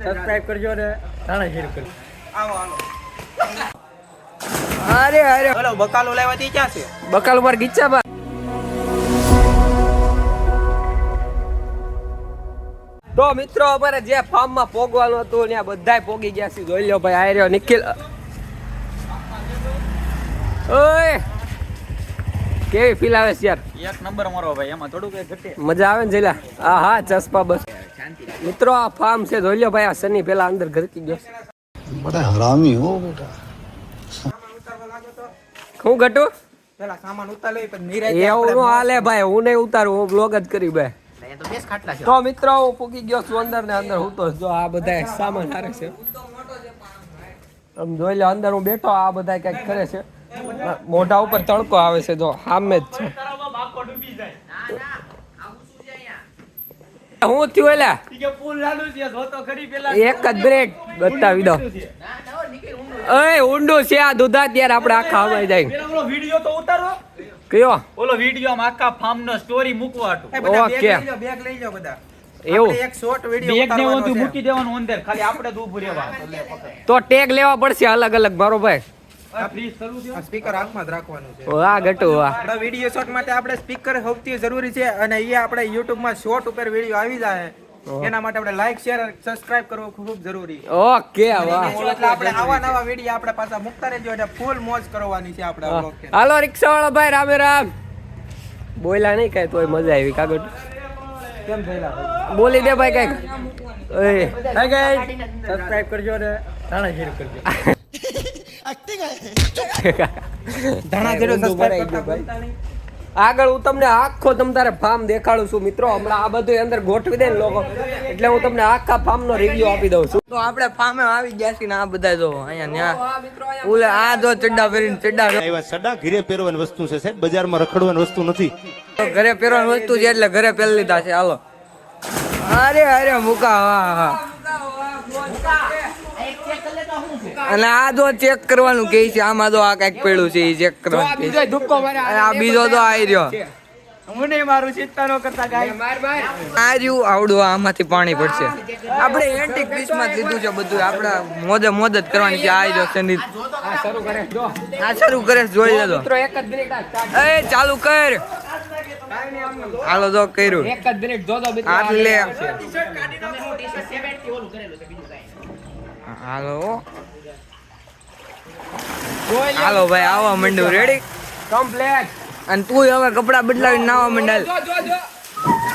Subscribe કરજો ને Rana share કરજો. આવો આવો. અરે અરે બોલો બકાલો લેવાથી ક્યાં છે? બકાલ ઉપર ગીચા બા. તો મિત્રો અમારે જે ફાર્મ માં પોગવાનું હતું ત્યાં બધાય પોગી ગયા છે. જોઈ લો ભાઈ, આયરો નિખિલ. ઓય કેવી ફીલ આવે છે યાર? એક નંબર મારો ભાઈ, એમાં થોડું કઈ ઘટે. મજા આવે ને જેલા? હા હા ચસ્પા બસ. મિત્રો આ ફાર્મ છે, જોઈ લો ભાઈ. આ સની પેલા અંદર ઘરકી ગયો. બડા હરામી હો બેટા. હું ઘટું પેલા સામાન ઉતાર લઈ પછી નિરાય એવું નો હાલે ભાઈ. હું નહીં ઉતારું, હું બ્લોગ જ કરી ભાઈ. તો બેસ ખાટલા છે. તો મિત્રો હું પૂકી ગયો છું અંદર ને અંદર. હું તો જો આ બધા સામાન હારે છે. આમ જોઈ લો અંદર હું બેઠો, આ બધા કઈક કરે છે. મોઢા ઉપર તડકો આવે છે, જો સામે જ છે. હું થયું એલા એક જ બ્રેક બતાવી દો. એ ઊંડું છે આ દૂધા, ત્યારે આપણે આખા હવાઈ જાય. ઓલો વિડિયો તો ઉતારો. કયો? ઓલો વિડિયો માં આખા ફાર્મ નો સ્ટોરી મૂકવા હતું. ઓકે. બેગ લઈ લો બધા. એવું એક શોર્ટ વિડિયો ઉતારવાનો છે. મૂકી દેવાનું અંદર, ખાલી આપણે જ ઊભું રહેવાનું. તો ટેગ લેવા પડશે અલગ અલગ. મારો ભાઈ આ ફ્રીજ શરૂ છે. સ્પીકર હાથમાં જ રાખવાનું છે. વાહ ગટુ વાહ. આપણા વિડિયો શોટ માટે આપણે સ્પીકર સૌથી જરૂરી છે, અને એ આપણે YouTube માં શોર્ટ ઉપર વિડિયો આવી જાય એના માટે આપણે લાઈક શેર સબસ્ક્રાઇબ કરવો ખૂબ જરૂરી. ઓકે વાહ. એટલે આપણે આવા નવા વિડિયો આપણે પાછા મુકતા રહેજો, એટલે ફૂલ મોજ કરવાની છે આપણે આ vlog. હાલો રિક્ષા વાળા ભાઈ, રામે રામ. બોલ્યા નહીં કઈ તોય મજા આવી. કાગળ કેમ થયેલા બોલી દે ભાઈ કઈક. ઓય હાય ગાઈસ, સબસ્ક્રાઇબ કરજો ને રાણા શેર કરજો. ધણા જેટલો સબસ્ક્રાઇબ કરજો ભાઈ. આગળ હું તમને આખો તારે ફાર્મ દેખાડું છું મિત્રો. હમણાં આ બધું અંદર ગોઠવી દે ને લોકો, એટલે હું તમને આખા ફાર્મ નો રિવ્યુ આપી દઉં છું. તો આપણે ફાર્મે આવી ગયા છીએ ને આ બધા જો અહીંયા ન્યા ઓલે આ જો ચડ્ડા પહેરીને ચડ્ડા એવા સડા ઘરે પહેરવાની વસ્તુ છે સાહેબ, બજારમાં રખડવાની વસ્તુ નથી. ઘરે પહેરવાની વસ્તુ છે એટલે ઘરે પહેરી લીધા છે. હાલો અરે અરે મુકા વાહ વાહ. અને આ જો ચેક કરવાનું કે છે, આમાં તો આ કઈક પડ્યું છે એ ચેક કરવાનું કે છે. આ બીજો તો આવી રહ્યો. હું નહીં મારું, ચિંતા ન કરતા ગાઈસ. આ રહ્યું આવડું, આમાંથી પાણી પડશે. આપણે એન્ટિક પીસમાં લીધું છે બધું. આપણે મોજે મોજ જ કરવાની છે. આ રહ્યો સંદીપ, આ શરૂ કરે જો આ શરૂ કરે છે, જોઈ લેજો. મિત્રો. એક જ બ્રેક એ ચાલુ કર. હાલો જો કર્યું. એક જ બ્રેક જો તો મિત્રો. આટલે હાલો હાલો ભાઈ, આવવા માંડ્યું. Ready complete. અને તું હવે કપડા બદલાવીને નાવા માંડાલ.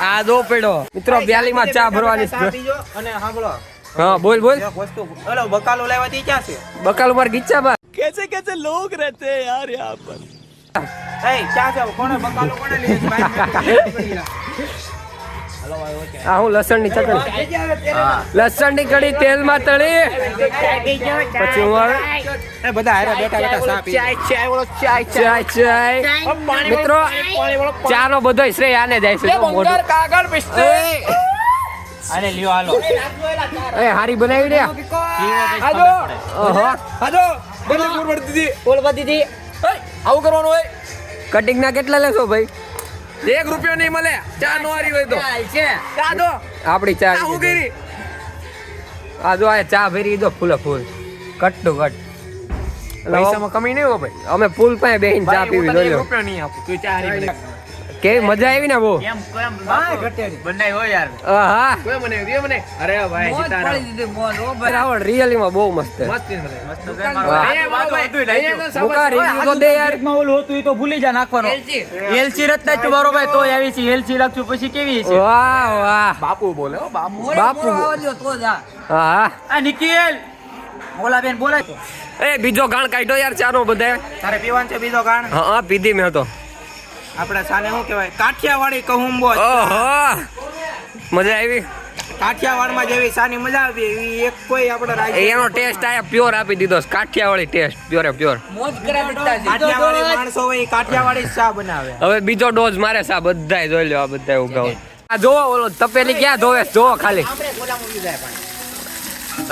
આ દો પડ્યો મિત્રો બ્યાલી માં ચા ભરવાની છે. ચા પીજો અને સાંભળો હા બોલ બોલ. એક વસ્તુ, ઓલો બકાલો લેવાથી ક્યાં છે? બકાલ ઉપર ગીચા બા. कैसे कैसे लोग रहते हैं यार यहाँ पर. એ ક્યાં છે? કોણે બકાલો કોણે લીધો? આ હું લસણ ની ચટણી, લસણ ની કડી તેલ માં તળી પછી હું આવે એ બધા હારે બેઠા બેઠા ચા પી. ચાય ચાય. મિત્રો ચા નો બધો શ્રેય આને જાય છે. આને લ્યો હાલો. એ હારી બનાવી દે. આજો ઓહો આજો બંને પૂર પડતી હતી. બોલ બધી દી. આવું કરવાનું હોય. કટિંગ ના કેટલા લેશો ભાઈ? ₹1 નહીં મળે ચા નો હારી હોય તો. ચા દો. આપડી ચા હું કરી. આ જો આ ચા ભરી દો ફૂલે ફૂલ, કટ ટુ કટ. પૈસામાં કમી નહીં હો ભાઈ. અમે ફૂલ પાસે બેહીને ચા પીવી લો. ₹1 નહીં આપું. તું ચા હારી બને. કેવી મજા આવી ને બહુ. કેમ કેમ બનાવી હોય યાર. હા કોઈ મને રે મને. અરે ભાઈ સીતારામ. રાવણ રિયલી માં બહુ મસ્ત છે. મસ્ત વાહ. મુકા review તો દે યાર. માં ઓલું હતું ઈ તો ભૂલી જા નાખવાનો. એલસી રત્તા તો મારો ભાઈ તો આવી છે. એલસી રાખશું પછી કેવી છે? વાહ વાહ બાપુ બોલે હો બાપુ. બાપુ. હા આ નિખિલ ઓલા બેન બોલાય. એ બીજો ગાણ કાઢ્યો યાર ચા નો બધા. તારે પીવાનું છે બીજો ગાણ? હા પીધી મેં તો. આપણે સાને શું કહેવાય? કાઠિયાવાડી કહુંબો. ઓહો મજા આવી. કાઠિયાવાડમાં જેવી સાની મજા આવી એવી એક કોઈ આપણા રાજ્ય એનો ટેસ્ટ આયા પ્યોર આપી દીધો. Kathiyawadi taste pure pure. Kathiyawadi માણસો હોય કાઠિયાવાડી ચા બનાવે. હવે બીજો ડોઝ મારે સા બધાય જોઈ લો. આ બધાય ઉગાવ. આ જોવો ઓલો તપેલી ક્યાં ધોવે જોવો ખાલી.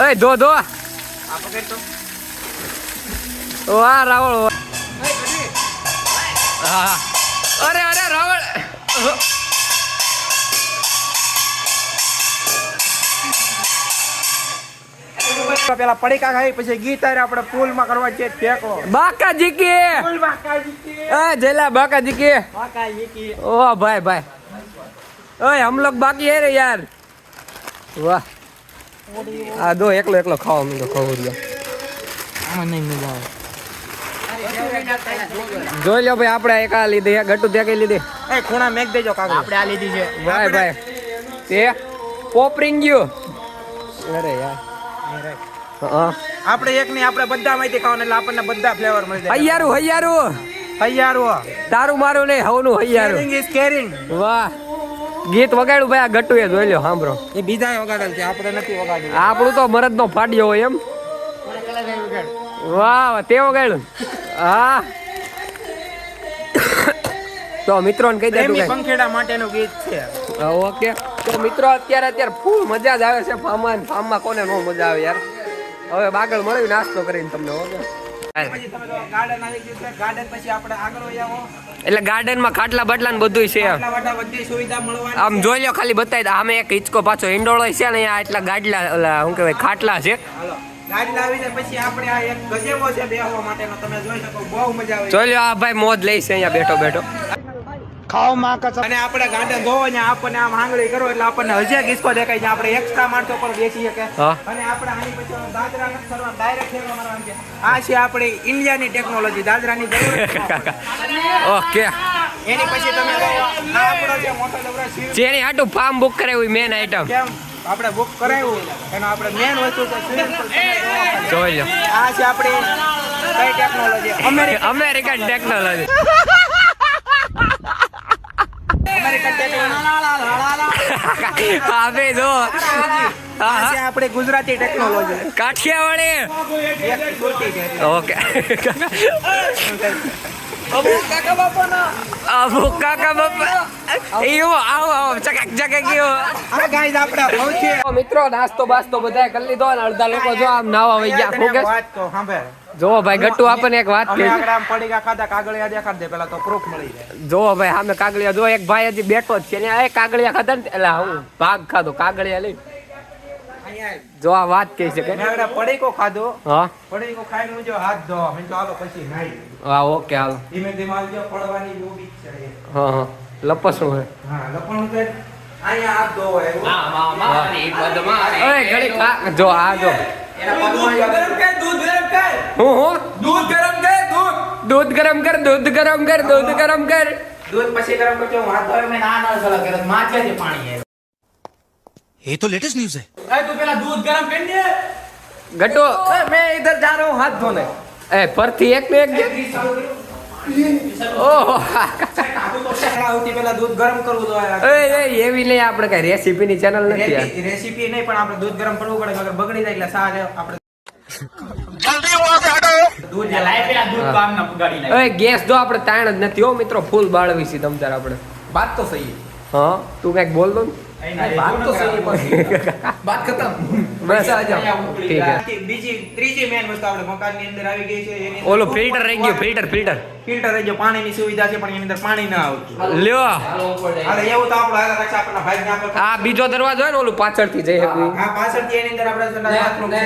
એ ધો ધો. આ પકડ તો. વાહ રાવળ. હા અરે અરે રાવળ. પેલા પડીકા ખાઈ પછી ગીતાર આપણે પુલમાં કરવા છે ફેંકો બાકાજી કે પુલ બાકાજી કે ए जेला बाकाजी के બાકાજી કે ओ भाई भाई ओए हम लोग बाकी है रे यार वाह आ दो एकलो एकलो खाओ मैं तो खाओ रियो આમાં નહીં મજા આવે જોઈ લો ભાઈ આપણે એક આ લીધી ગટ્ટુ ત્યાં કઈ લીધી એ ખૂણા મેક દેજો કાગળ આપણે આ લીધી છે ભાઈ ભાઈ તે પોપરિંગ ગયો અરે યાર હા આપણે એક નહીં આપણે બધા માંથી ખાવાનું એટલે આપણને બધા ફ્લેવર મળી જાય હૈયારું હૈયારું હૈયારું તારું મારું નહીં હવનું હૈયારું કેરિંગ ઇઝ કેરિંગ વાહ ગીત વગાડ્યું ભાઈ આ ગટ્ટુ એ જોઈ લો સાંભળો એ બીજા વગાડેલ છે આપણે નથી વગાડ્યું આપણું તો મરદ નો ફાડ્યો હોય એમ વાહ તે વગાડ્યું હા તો મિત્રોને કહી દે તું પ્રેમી કઈ પંખેડા માટેનું ગીત છે ઓકે તો મિત્રો અત્યારે ફૂલ મજા જ આવે છે ફાર્મમાં કોને નો મજા આવે યાર હવે બાગળ મળ્યું નાસ્તો કરીને તમને ઓકે પછી તમે ગાર્ડન આવી ગયું છે ગાર્ડન પછી આપણે આગળ વહી આવો એટલે ગાર્ડનમાં ખાટલા બાટલા ને બધું છે આટલા વાટા બધી સુવિધા મળવાની આમ જોઈ લો ખાલી બતાવી દે આમે એક હિંચકો પાછો ઈંડોળો છે ને આ એટલા ગાડલા ઓલા શું કહેવાય ખાટલા છે હાલો ગાડી લાવી દે પછી આપણે આ એક ગજેબો છે બેહવા માટેનો તમે જોઈ શકો બહુ મજા આવે જોઈ લો આ ભાઈ મોજ લઈ છે અહીંયા બેઠો બેઠો અને આપણે ગાર્ડન જોવો ને આપણને આમ આંગળી કરો એટલે આપણને હજી કિસ્કો દેખાય છે આપણે એક્સ્ટ્રા માણસો પર બેસી શકે હા. અને આપણે આની પછી દાદરા નથી કરવા ડાયરેક્ટ ફેરવા મારવાનું છે આ છે આપણી ઇન્ડિયાની ટેકનોલોજી દાદરાની જરૂર ઓકે એની પછી તમે આ આપણો જે મોટો ડબરો શિવ જેની હાટું ફાર્મ બુક કરાવ્યું મેન આઈટમ કેમ આપણે બુક કરાવ્યું એનો આપણે મેન વસ્તુ છે સ્વિમિંગ પુલ જોઈ લો આ છે આપણી કઈ technology American technology American technology હવે જો આ છે આપણી ગુજરાતી ટેકનોલોજી કાઠિયાવાડી એક સુરતી છે ઓકે અબુ કાકા બાપા એવો આવો આવો ચકક ચકક એવો આ ગાઈસ આપણે પહોંચીએ મિત્રો નાસ્તો બાસ્તો બધાય કરી લીધો અને અડધા લોકો જો આમ નાવા વઈ ગયા ફોકસ વાત તો સાંભળ જો ભાઈ ગટ્ટુ આપણને એક વાત અમે કહી આગળ આમ પડીકા ખાધા કાગળિયા દેખાડ દે પેલા તો પ્રૂફ મળી જાય જો ભાઈ સામે કાગળિયા જો એક ભાઈ હજી બેઠો જ છે ને એ કાગળિયા ખાધા ને એટલે હું ભાગ ખાધો કાગળિયા લઈ અહીંયા જો આ વાત કહી શકે મેં આગળ પડીકો ખાધો હા પડીકો ખાઈને હું જો હાથ ધોવા મેં તો હાલો પછી નાઈ હા ઓકે હાલો ધીમે ધીમે આવજો પડવાની ઊભી જ છે હા હા લપસણું હે હા લપણું છે અહીંયા હાથ ધોવા એવું ઓય ઘડી ખા જો આ જો એના પગમાં ગરમ કર દૂધ ગરમ કર હું દૂધ ગરમ કર દૂધ ગરમ કર દૂધ ગરમ કર દૂધ ગરમ કર દૂધ પછી ગરમ કરજો હું હાથ ધોવા મેં ના સલા કરે માથેથી પાણી આવે ये तो लेटेस्ट न्यूज है એ તું પેલા દૂધ ગરમ કરી દે ગટો मैं इधर जा रहा हूँ हाथ धोने એ પરથી એક ને એક ઓહો પેલા દૂધ ગરમ કરવું તો એ એવી નહીં આપણે કઈ રેસીપી ની ચેનલ નથી યાર રેસીપી નહીં પણ આપણે દૂધ ગરમ કરવું પડે મગર બગડી જાય એટલે સાર આપણે દૂધ લાય પેલા દૂધ કામ ના પુગાડી નાખ એ ગેસ દો આપણે તાણ જ નથી હો મિત્રો ફૂલ બાળવી છે તમ તાર આપણે बात तो सही હા તું કઈક બોલ દો बात तो सही बात खत्म બસ આ જાઓ ઠીક હે બીજી ત્રીજી મેન વસ્તુ આપણે મકાનની અંદર આવી ગઈ છે એની ઓલો ફિલ્ટર રહી ગયો ફિલ્ટર ફિલ્ટર રહી ગયો પાણીની સુવિધા છે પણ એની અંદર પાણી ના આવતું લ્યો અરે એવું તો આપણો હાલ રાખે આપણા ભાઈ ને આપણે આ બીજો દરવાજો હોય ને ઓલું પાછળથી જઈ શકવી આ પાછળથી એની અંદર આપણે બાથરૂમ છે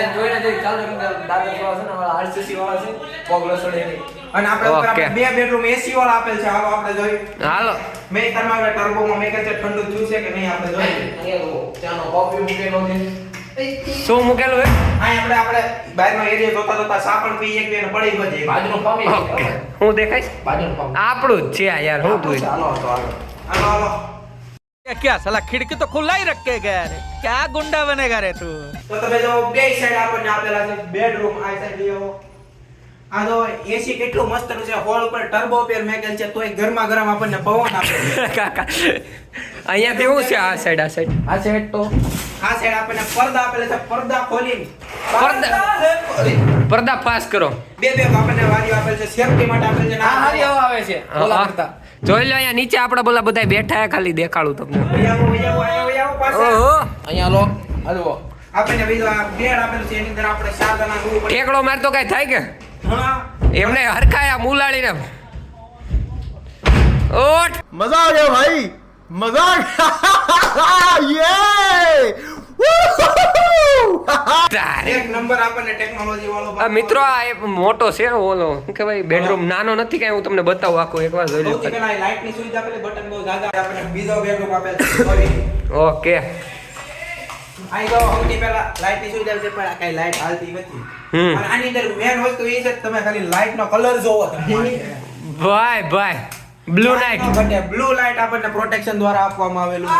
અને આપણે ઉપર Okay. આપણે બે બેડરૂમ એસી વાળા આપેલ છે હાલો આપણે જોઈએ હાલો મેં તમારા ટર્બોમાં મેં કહે છે ઠંડુ થયું છે કે નહીં આપણે જોઈએ શું મૂકેલું હે અહીં આપણે બહારનો એરિયા જોતા જોતા સાપણ પી એક બે ને પડી બજે બાજુનો ઓકે હું દેખાઈશ આપણું જ છે આ યાર હું તું હાલો હાલો क्या साला खिड़की तो खुला ही रख के गया रे क्या गुंडा बनेगा रे तू તો તમે જો બે સાઈડ આપણને આપેલા છે બેડરૂમ આ સાઈડ લેવો આ તો એસી કેટલું મસ્ત છે હોલ ઉપર ટર્બો પેર મેકેલ છે તોય ગરમા ગરમ આપણને પવન આપે કાકા અહીંયાથી શું છે આ સાઈડ તો આ સાઈડ આપણને પડદા આપેલા છે પડદા ખોલીને પડદા પાસ કરો બે આપણને વારીઓ આપેલ છે સેફટી માટે આપેલ છે આ હારી હવા આવે છે હા. જોઈ લો અહીંયા નીચે આપડા બોલા બધા બેઠા હે ખાલી દેખાડું તમને આવો પાછા ઓહો આપણને બીજો આ બેડ આપેલું છે એની અંદર આપણે 4 જણા નું પડે ટેકડો માર તો કઈ થાય કે હા એમને હરખાયા મુલાડીને ઓટ मजा आ गया भाई मजा आ गया ये એક નંબર આપણને ટેકનોલોજી વાળો આ મિત્રો આ એક મોટો છે ઓલો શું કહેવાય બેડરૂમ નાનો નથી કાંઈ હું તમને બતાવું આખું એકવાર જોઈ લો સૌથી પહેલા લાઇટ ની સુવિધા આપેલી બટન બહુ જાજા આપણને બીજો બેડરૂમ આપેલ છે સોરી ઓકે આઈ ગયો સૌથી પહેલા લાઇટ ની સુવિધા છે પણ કઈ લાઇટ હાલતી નથી અને આની અંદર મેન વસ્તુ એ છે કે તમે ખાલી લાઇટ નો કલર જોવો તમે ભાઈ બ્લુ નાઇટ બ્લુ લાઇટ આપણને પ્રોટેક્શન દ્વારા આપવામાં આવેલું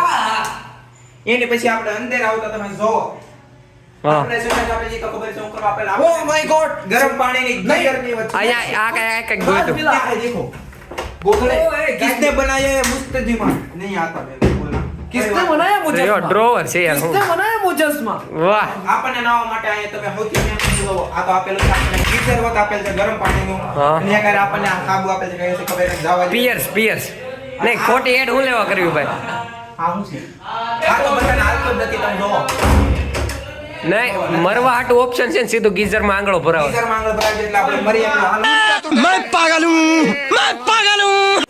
છે એની પછી આપણે અંદર આવતા તમે જોવો આપણે સુવિધા આપેલી તો ખબર છે હું કરવા આપેલા ઓ માય ગોડ ગરમ પાણીની ગીઝરની વચ્ચે અહીંયા આ કઈ જોયું देखो गोखले किसने बनाया है मुस्तजिमा नहीं आता मेरे को बोलना किसने बनाया मुजस्मा ડ્રોવર છે યાર किसने बनाया मुजस्मा વાહ આપણને નાવા માટે આયા તમે સૌથી મેન જોવો આ તો આપેલું છે આપણે ગીઝર વત આપેલ છે ગરમ પાણીનું હા. અને આગળ આપણને આ સાબુ આપેલ છે કહે છે ખબર નથી જવા દે પિયર્સ નહીં ખોટી એડ હું લેવા કર્યું ભાઈ આ શું છે આ તો બટન હાલતો જ નથી તમે જોવો નહીં મરવા હાટું ઓપ્શન છે ને સીધું ગીઝરમાં આંગળો ભરાવો ગીઝર માં આંગળ ભરાય એટલે આપણે મરી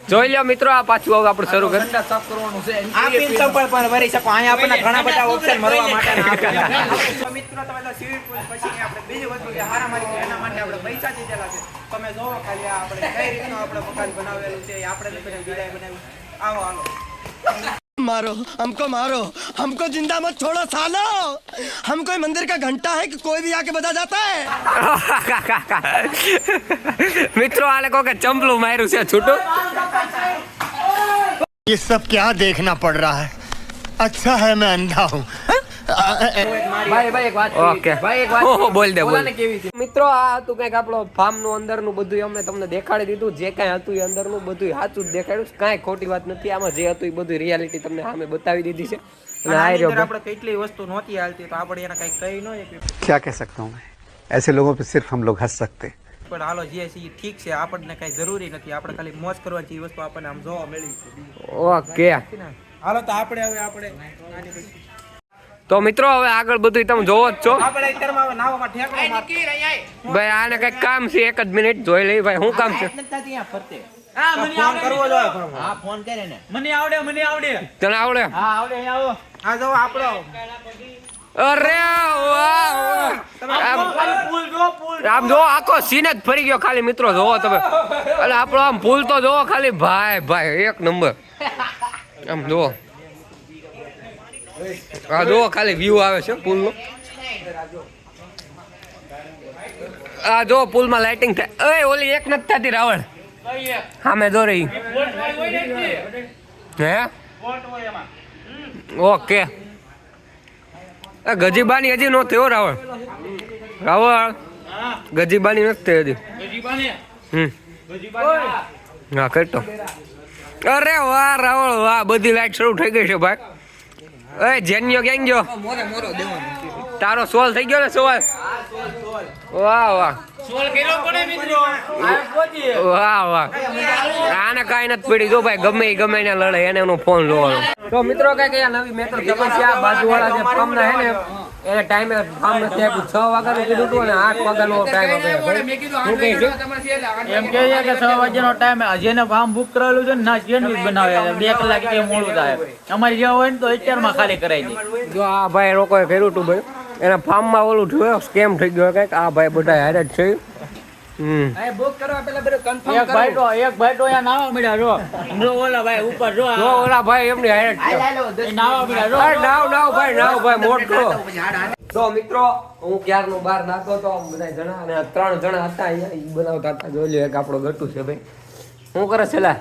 જોઈ લ્યો મિત્રો આ પાછું હવે આપણે શરૂ કરી साफ करवानो છે આ પિન પણ ભરી શકો અહીંયા આપણને ઘણા બધા ઓપ્શન મરવા માટે આપેલા તો મિત્રો તમે તો સ્વિમિંગ પૂલ પછી આપણે બીજી વસ્તુ જે હારા મારી છે એના માટે આપણે પૈસા દીધેલા છે તમે જોવો ખાલી આ આપણે કઈ રીતનું આપણે મકાન બનાવેલું છે એ આપણે બીજા બનાવ્યું આવો હાલો मारो हमको जिंदा मत छोड़ो सालो हम कोई मंदिर का घंटा है कि कोई भी आके बजा जाता है મિત્રો આલે કોકે ચંપલું માર્યું છે છૂટું ये सब क्या देखना पड़ रहा है अच्छा है मैं अंधा हूँ ભાઈ એક વાત ઓકે ઓહો બોલ દે મિત્રો આ હતું કંઈક આપણો ફાર્મ નું અંદરનું બધું અમે તમને દેખાડી દીધું જે કાંઈ હતું એ અંદરનું બધું સાચું જ દેખાડ્યું કાંઈ ખોટી વાત નથી આમાં જે હતું એ બધું રિયાલિટી તમને સામે બતાવી દીધી છે અને આ રહ્યો આપણે કેટલી વસ્તુ નહોતી હાલતી તો આપણે એને કઈ કહી ન क्या कह सकता हूँ मैं ऐसे लोगों पे सिर्फ हम लोग हंस सकते हैं પણ હાલો જે છે એ ઠીક છે આપણને કઈ જરૂરી નથી આપણે ખાલી મોજ કરવાની વસ્તુ આપણને આમ જોવા મળી ઓકે હાલો તો આપણે હવે આપણે તો મિત્રો હવે આગળ બધું તમે જોવો જ છો આપણે અત્યારમાં હવે નાવામાં ઠેકડો માર ભાઈ આને કઈક કામ છે એક જ મિનિટ જોઈ લઈ ભાઈ શું કામ છે ફોન કરવો જોઈએ મને આવડે તને આવડે આ જો આપણો અરે વાહ આમ જો આખો સીન જ ફરી ગયો ખાલી મિત્રો જોવો તમે એટલે આપણો આમ પુલ તો જોવો ખાલી ભાઈ એક નંબર આમ જોવો આ જોવો ખાલી વ્યૂ આવે છે પુલ નો આ જો પુલ માં લાઇટિંગ થાય ઓય ઓલી એક નથી થતી રાવણ સામે જો રહી હે ઓકે ગજીબાની હજી નો થયો રાવણ ગજીબાની નથી થઈ હજી હા કરતો અરે વાહ રાવણ વાહ બધી લાઈટ શરૂ થઈ ગઈ છે ભાઈ એ જેન્યો ક્યાં ગયો તારો સોલ થઈ ગયો ને સવાલ વાહ આને કાંઈ નથી પડી જો ભાઈ ગમે એને લડે એને એનો ફોન જોવાનો તો મિત્રો કઈક નવી મેટર સમસ્યા બાજુવાળા જે ફાર્મ ના હે ને એને ટાઈમે ફાર્મ નથી આપ્યું 6 વાગ્યાનું કીધું હતું અને 8 વાગ્યાનો ટાઈમ આપ્યો શું કહે છે એમ કહે છે કે 6 વાગ્યાનો ટાઈમ જેને ફાર્મ બુક કરેલું છે ને ના સેન્ડવિચ બનાવે 2 કલાક કે મોડું થાય અમારી જેવા હોય ને તો અત્યારમાં ખાલી કરાવી દે જો આ ભાઈ લોકોએ કર્યું હતું ભાઈ એના ફાર્મમાં ઓલું થયું સ્કેમ થઈ ગયો કઈક આ ભાઈ બધા હારે જ છે બુક કરવા પેલા બધું કન્ફર્મ એક ભાઈ તો અહીંયા નાવા મળ્યા જો ઓલા ભાઈ ઉપર જો ઓલા ભાઈ એમની હારે જ છે નાવા મળ્યા નાવ ભાઈ મોટો તો મિત્રો હું ક્યારનો બહાર નાખતો તો બધા જણા અને 3 જણા હતા અહીંયા ઈ બનાવતા હતા જોઈ લો એક આપણો ગટુ છે ભાઈ શું કરે છે લા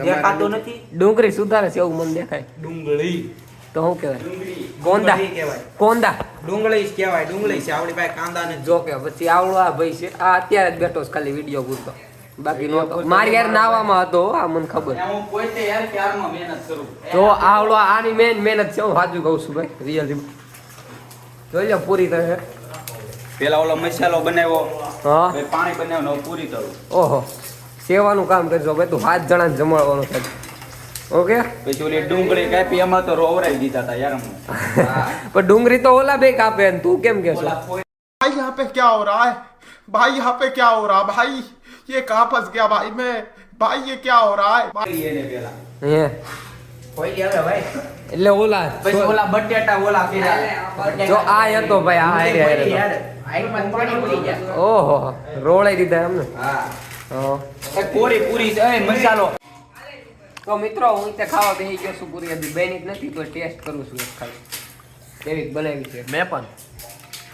દેખાતું નથી ડુંગળી સુધારે છે એવું મને દેખાય ડુંગળી તો શું કહેવાય કોંદા ડુંગળી જ કહેવાય ડુંગળી છે આપણી પાસે કાંદા ને જો કે પછી આવડો આ ભાઈ છે આ અત્યારે જ બેઠો છે ખાલી વિડીયો પૂરતો બાકી નહોતો મારી યાર નાવામાં હતો આ મને ખબર હું પોતે યાર ક્યારમાં મહેનત કરું તો આવડો આની મહેનત છે હું સાચું કહું છું ભાઈ રિયલી જોઈ લો પૂરી થાય પેલા ઓલો મસાલો બનાવ્યો હા પછી પાણી બનાવ્યો પૂરી કરું ઓહો સેવાનું કામ કરજો ભાઈ તું 7 જણા જમાડવાનો છે ઓકે પછી ઓલી ડુંગળી કાપી એમાં તો રોવરાઈ દીધા હતા યાર પણ ડુંગળી તો ઓલા બે કાપે ને તું કેમ કે છો भाई यहाँ पे क्या हो रहा है भाई यहाँ पे क्या हो रहा है भाई ये कहाँ फंस गया भाई मैं भाई ये क्या हो रहा है હે કોઈ હવે ભાઈ એટલે ઓલા પછી ઓલા બટેટા ઓલા કર્યા જો આ હતો ભાઈ આ આઈડિયા હતો. આઈમાં પાણી પડી ગયા ઓહો રોળાઈ દીધા એમને. હા હા. કોરી પૂરી છે એ મસાલો તો મિત્રો હું તે ખાવા બેસી ગયો છું પૂરી હજી બની જ નથી તો ટેસ્ટ કરું છું એક ખાલી કેવી બનાવી છે. મેં પણ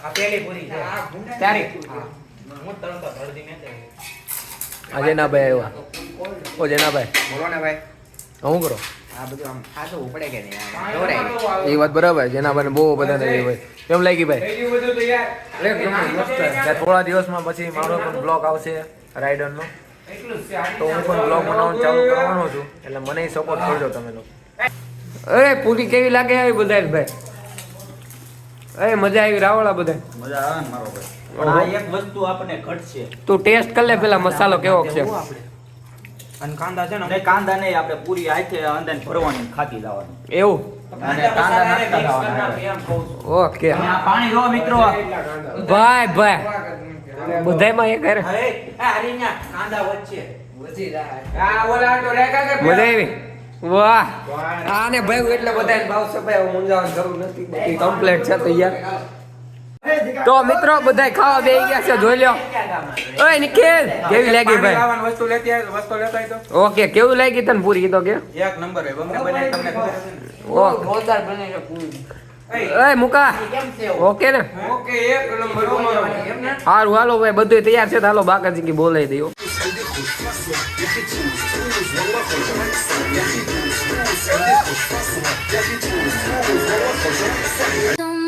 આ પેલી પૂરી છે ત્યારે હું તરત હળદી મેં આ જેનાભાઈ આવ્યા. ઓ જેનાભાઈ બોલો ને ભાઈ હું કરો આ બધું આમ ખાધું પડે કે નહીં દોરાય એ વાત બરાબર જેનાભાઈ બહુ બધાને એવી હોય કેમ લાગી ભાઈ ત્યાં થોડા દિવસમાં પછી મારો પણ બ્લોગ આવશે રાઇડરનો તો હું પણ બ્લોગ બનાવવાનું ચાલુ કરવાનો છું એટલે મને સપોર્ટ કરજો તમે લોકો. અરે પૂરી કેવી લાગે આવી બધા ભાઈ. અરે મજા આવી રાવળા બધા. મજા આવે ને મારો ભાઈ પણ આ એક વસ્તુ આપણને ઘટશે તું ટેસ્ટ કર લે પેલા મસાલો કેવો છે. અને કાંદા છે ને નહીં કાંદા નહીં આપણે પૂરી હાથે અંદર ભરવાની ખાતી લાવવાની એવું અને કાંદા નાખતા લાવવાના ઓકે આ પાણી રો મિત્રો ભાઈ ભાઈ બધાયમાં એક હારે અરે આ હરીના કાંદા વચ્ચે વધી જાય આ ઓલા તો રેખા કે મજા આવી. વાહ આને ભાઈ એટલે બધાને ભાવશે ભાઈ હવે મૂંઝાવાની જરૂર નથી બધી કમ્પ્લીટ છે તૈયાર. તો મિત્રો બધાય ખાવા બેસી ગયા છે જોઈ લ્યો. ઓય નિખિલ કેવી લાગી ભાઈ. વસ્તુ લેતા હોય તો ઓકે કેવું લાગી તને પૂરી તો કે એક નંબર હોય બમને બનાવી તમને ખબર ઓકે જોરદાર બને છે પૂરી ઓય મુકા કેમ છે ઓકે ને ઓકે એક નંબર અમારો એમ ને સારું હાલો ભાઈ બધું તૈયાર છે તો હાલો બાકાજી કી બોલાવી દઈએ. तुम